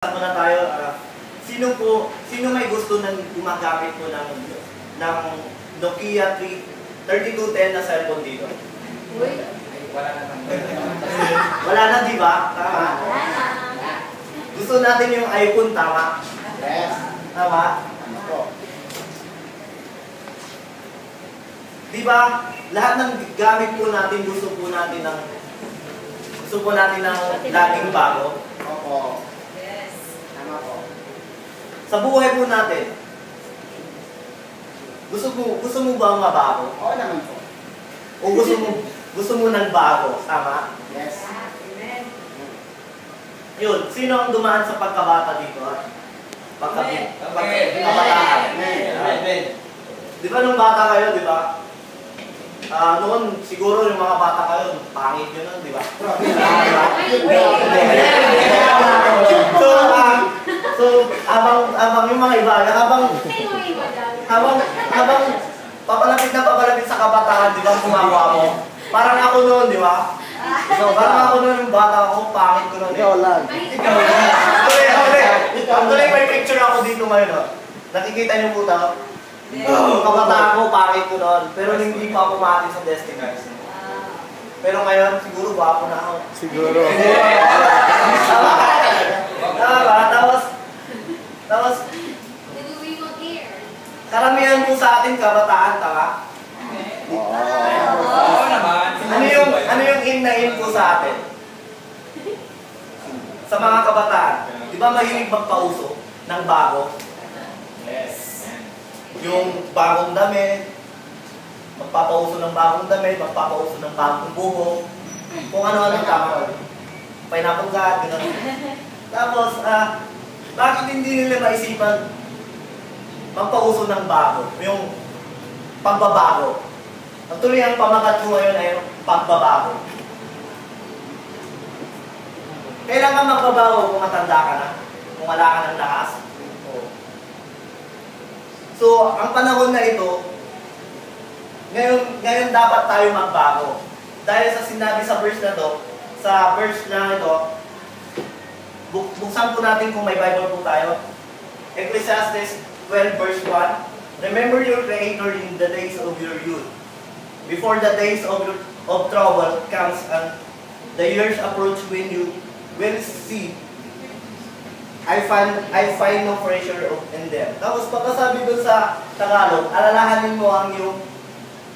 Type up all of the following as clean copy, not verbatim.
Muna tayo, sino may gusto nang gumagamit po ng Nokia 3210 na cellphone dito? Uy. Wala na naman. Wala na, di ba? Tama? Gusto natin yung iPhone, tama? Yes. Tama? Ano po? Di ba? Lahat ng gamit po natin, gusto po natin ng laging bago. Opo. Yes. Tama po. Sa buhay po natin, gusto mo ba mabago? Oo naman po. O gusto mo ng bago? Tama? Yes. Amen. Yun, sino ang dumaan sa pagkabata dito? Kabataan. Di ba nung bata kayo, di ba? Noon, siguro yung mga bata kayo, pangit yun nun, di ba? So, abang yung mga iba, habang papalapit sa kabataan, di ba, kumawa mo? Parang ako noon, di ba? So, parang ako noon yung bata ako, pangit ko noon. Ikaw lang. Actually, may picture ako dito ngayon, oh. Nakikita niyo po ito? Yung kabataan ko, pangit ko noon. Pero hindi pa ako umaatin sa Destiny. Pero ngayon, siguro gwapo na ako. Siguro. Tama ba? Tapos, karamihan po sa atin kabataan, tama? Oo naman. Ano yung in na in po sa atin? Sa mga kabataan, di ba mahilig magpauso ng bago? Yes. Yung bagong damit, magpapauso ng bagong damit, magpapauso ng bagong buhok, kung ano-ano tama. Pineapple God, gano'n. Tapos, bakit hindi nila maisipan magpauso ng bago, yung pagbabago? Actually, ang pamagat mo ngayon ay pagbabago. Kailan ka magbabago kung matanda ka na? Kung wala ka ng lakas? So, ang panahon na ito, ngayon dapat tayo magbago. Dahil sa sinabi sa verse na ito, buksan po natin kung may Bible po tayo. Ecclesiastes 12 verse 1. Remember your Creator in the days of your youth, before the days of trouble comes and the years approach when you will see I find no pressure in them. Tapos pagkasabi doon sa Tagalog, alalahanin mo ang iyong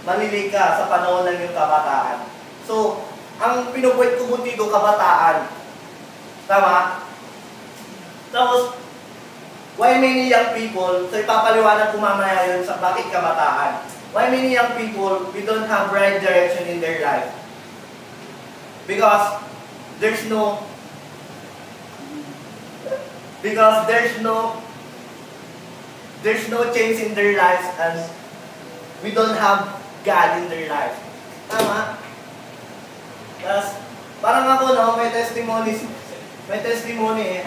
manilika sa panahon ng iyong kabataan. So, ang pinupuwet ko po dito, kabataan. Tama? Tapos, why many young people, so ipapaliwanag ko mamaya yun sa bakit kabataan. Why many young people, we don't have right direction in their life? Because there's no change in their lives and we don't have God in their lives. Tama? Tapos, parang ako, no, may testimony eh.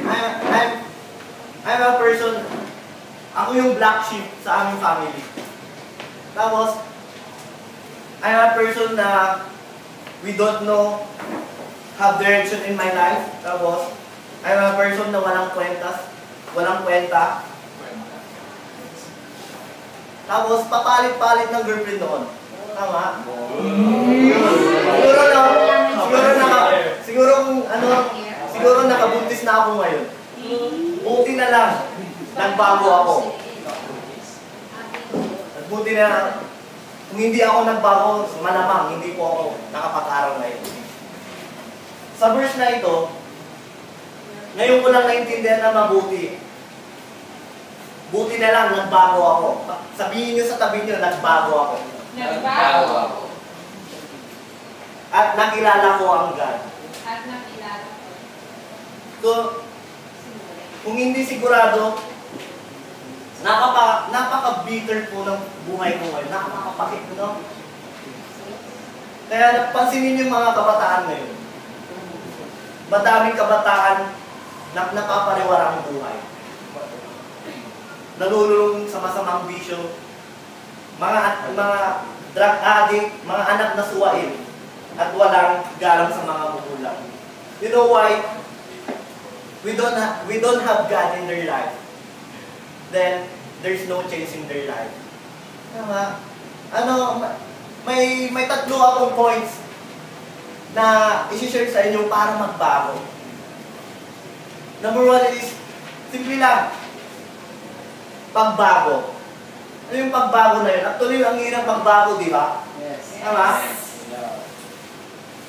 I'm a person, ako yung black sheep sa aming family. Tapos, I'm a person na we don't know, have direction in my life. Tapos, I'm a person na walang kwenta. Tapos, papalit-palit ng girlfriend noon. Tama? Siguro nakabuntis na ako ngayon. Buti na lang, nagbago ako. Buti na, kung hindi ako nagbago, malamang, hindi po ako nakapag-aral ngayon. Sa verse na ito, ngayon ko lang naintindihan na mabuti. Buti na lang, nagbago ako. Sabihin nyo sa tabi nyo, nagbago ako. Nagbago ako. At nakilala ko ang God. At nakilala ko. So, kung hindi sigurado, napaka-bitter po ng buhay ko ngayon. Napakapakit ko, no? Kaya pansinin yung mga kabataan ngayon. Madaming kabataan na napapariwara ang buhay. Nalululong sa masamang bisyo, mga drug addict, mga anak na suwain, at walang galang sa mga magulang. You know why? we don't have God in their life, then there's no change in their life. Tama? Ano, may tatlo akong points na isi-share sa inyo para magbago. Number 1 is, simple lang, pagbago. Ano yung pagbago na yun? Actually, ang hirap magbago, di ba? Yes. Tama?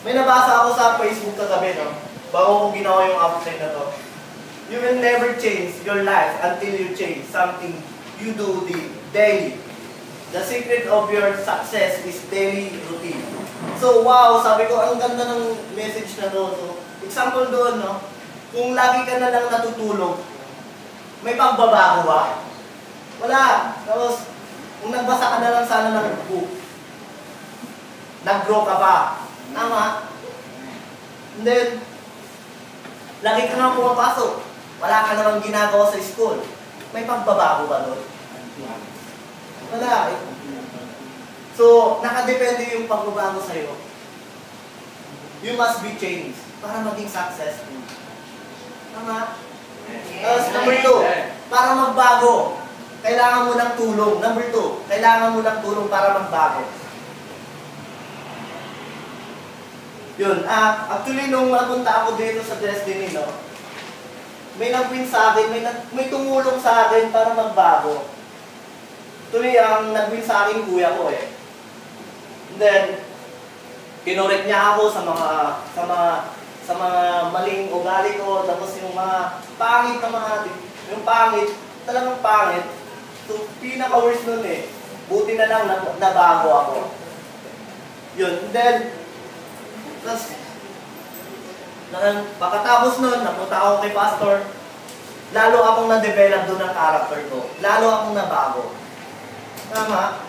May nabasa ako sa Facebook kagabi, no? Bago ko ginawa yung outline na to. You will never change your life until you change something you do daily. The secret of your success is daily routine. So, wow, sabi ko, ang ganda ng message na to. So, example doon, no? Kung lagi ka na lang natutulog, may pagbabago ba? Wala. Tapos, kung nagbasa ka na lang sana ng book, nag-grow ka pa. Tama? And then, lagi ka na pumapasok. Wala ka namang ginagawa sa school. May pagbabago ba doon? Wala. So, nakadepende yung pagbabago sa'yo. You must be changed para maging successful. Tama? Tapos, number 2, para magbago, kailangan mo ng tulong. Number 2, kailangan mo ng tulong para magbago. Yun. Actually, nung napunta ako dito sa Destiny, no, may nag-win sa akin, may tumulong sa akin para magbago. Actually, ang nag-win sa akin, kuya ko eh. And then, kinorek niya ako sa mga maling ugali ko, tapos yung mga pangit na yung pangit, talagang pangit. So, pinaka-worst nun eh. Buti na lang nabago ako. Yun. And then, tapos, pagkatapos nun, napunta ako kay Pastor, lalo akong na-develop doon ang character ko. Lalo akong nabago. Tama?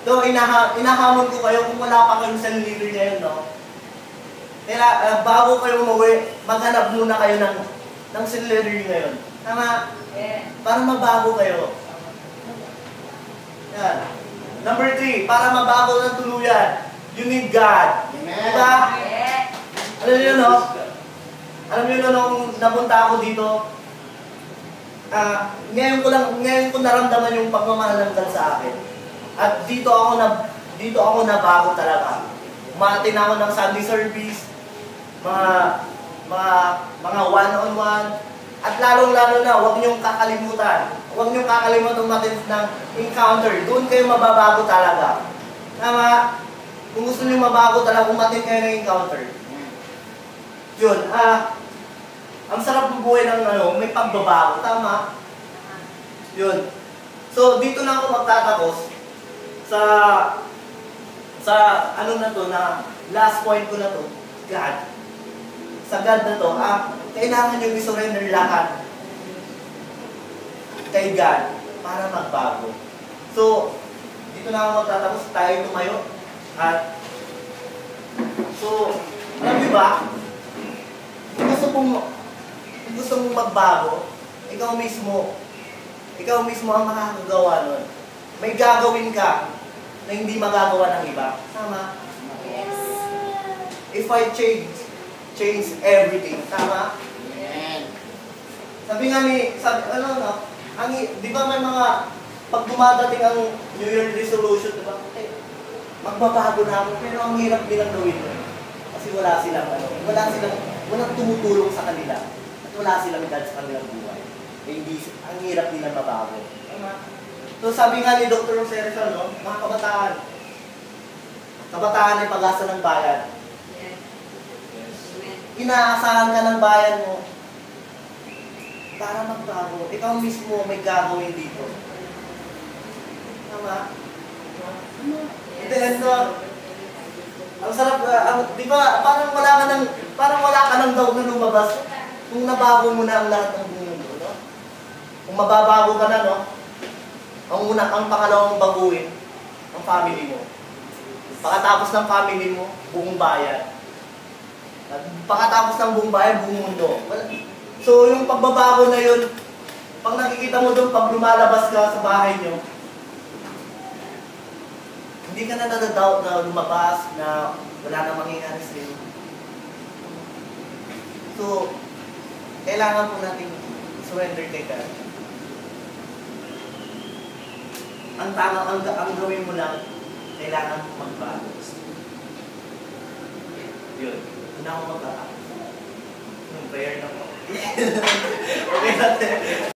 So, inahamon ko kayo kung wala pa kayong cell leader ngayon, no? Kaya, bago kayo umuwi, maghanap muna kayo ng cell leader ngayon. Tama? Yeah. Para mabago kayo. Yan. Number 3, para mabago ng tuluyan, you need God. Diba? Yeah. Alam niyo, no? Alam niyo, no, nung napunta ako dito, ngayon ko naramdaman yung pagmamahal ng God sa akin. At dito ako nabago talaga. Umatin ako ng Sunday service, mga one-on-one, at lalong-lalo na, huwag niyong kakalimutan. Huwag niyong kakalimutan umatin ng encounter. Doon kayo mababago talaga. Tama? Kung gusto niyo mabago talaga, umatin kayo ng encounter. Yun, ang sarap ng buhay ng may pagbabago. Tama? Yun. So, dito na ako magtatapos sa ano na to, na last point ko na to, God. Sa God na to, kailangan nyo i-surrender lahat kay God para magbago. So, dito na ako magtatapos, tayo tumayo. At, so, alam niyo ba, kung gusto mong magbago, ikaw mismo ang makakagawa nun. May gagawin ka na hindi magagawa ng iba. Tama? Yes. If I change everything. Tama? Amen. Sabi nga di ba may mga, pag dumadating ang New Year resolution, di ba? Magbabago na ako, pero ang hirap nilang gawin mo. Kasi walang tumutulong sa kanila. At wala silang God sa kanilang buhay. Ang hirap nilang mabago. Tama? So sabi nga ni Dr. Roserson, no, mga kabataan ay pag-asa ng bayan. Yes. Amen. Inaasahan ka ng bayan mo para magbago. Ikaw mismo may gagawin dito. Tama? Yes. Then, ang sarap, di ba, parang wala ka nang daw na lumabas kung nabago mo na ang lahat ng mundo, no? Kung mababago ka na, no? Ang pangalawang baguhin, ang family mo. Pagkatapos ng family mo, buong bayan. At pagkatapos ng buong bayan, buong mundo. So, yung pagbabago na yun, pag nakikita mo doon, pag lumalabas ka sa bahay nyo, hindi ka na nadadoubt na lumabas, na wala na mangyayari sa'yo. So, kailangan po natin surrender kay God. Ang gawin mo lang, kailangan mo magbago. Yun. Una ako magbago. Yung prayer na po. Okay natin.